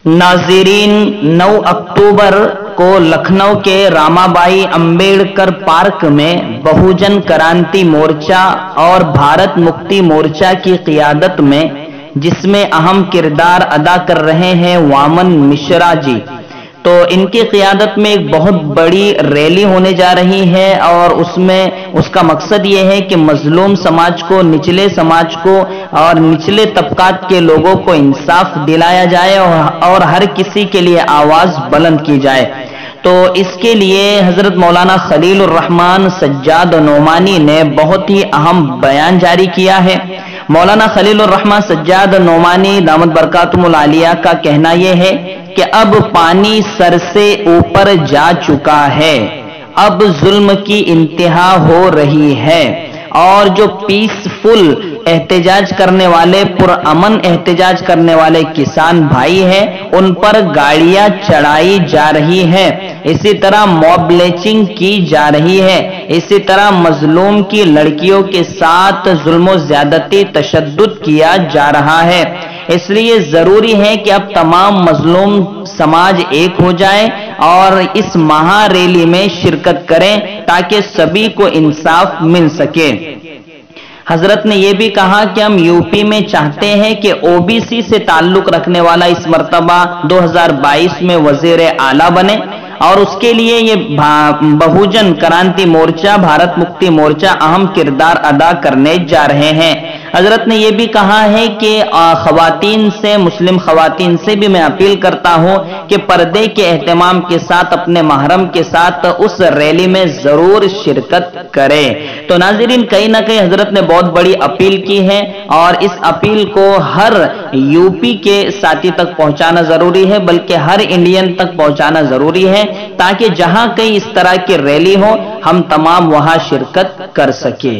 नाज़रीन, 9 अक्टूबर को लखनऊ के रामाबाई अंबेडकर पार्क में बहुजन क्रांति मोर्चा और भारत मुक्ति मोर्चा की क़ियादत में, जिसमें अहम किरदार अदा कर रहे हैं वामन मिश्रा जी, तो इनकी क़ियादत में एक बहुत बड़ी रैली होने जा रही है और उसका मकसद ये है कि मजलूम समाज को, निचले समाज को और निचले तबकात के लोगों को इंसाफ दिलाया जाए और हर किसी के लिए आवाज बुलंद की जाए। तो इसके लिए हजरत मौलाना खलीलुर रहमान सज्जाद नोमानी ने बहुत ही अहम बयान जारी किया है। मौलाना खलीलुर रहमान सज्जाद नोमानी दामत बरकातुहुल आलिया का कहना यह है कि अब पानी सर से ऊपर जा चुका है, अब जुल्म की इंतहा हो रही है और जो पीसफुल एहतजाज करने वाले, पुरअमन एहतजाज करने वाले किसान भाई हैं, उन पर गाड़ियां चढ़ाई जा रही है। इसी तरह मॉब लिंचिंग की जा रही है। इसी तरह मजलूम की लड़कियों के साथ जुल्म ज्यादती तशद्दुद किया जा रहा है। इसलिए जरूरी है कि अब तमाम मजलूम समाज एक हो जाए और इस महा रैली में शिरकत करें ताकि सभी को इंसाफ मिल सके। हजरत ने यह भी कहा कि हम यूपी में चाहते हैं कि ओबीसी से ताल्लुक रखने वाला इस मर्तबा 2022 में वजीर आला बने और उसके लिए ये बहुजन क्रांति मोर्चा, भारत मुक्ति मोर्चा अहम किरदार अदा करने जा रहे हैं। हजरत ने यह भी कहा है कि खवातीन से, मुस्लिम खवातीन से भी मैं अपील करता हूं कि पर्दे के एहतमाम के साथ, अपने महरम के साथ उस रैली में जरूर शिरकत करें। तो नाज़रीन, कहीं ना कहीं हजरत ने बहुत बड़ी अपील की है और इस अपील को हर यूपी के साथी तक पहुंचाना जरूरी है, बल्कि हर इंडियन तक पहुंचाना जरूरी है, ताकि जहां कहीं इस तरह की रैली हो हम तमाम वहां शिरकत कर सके।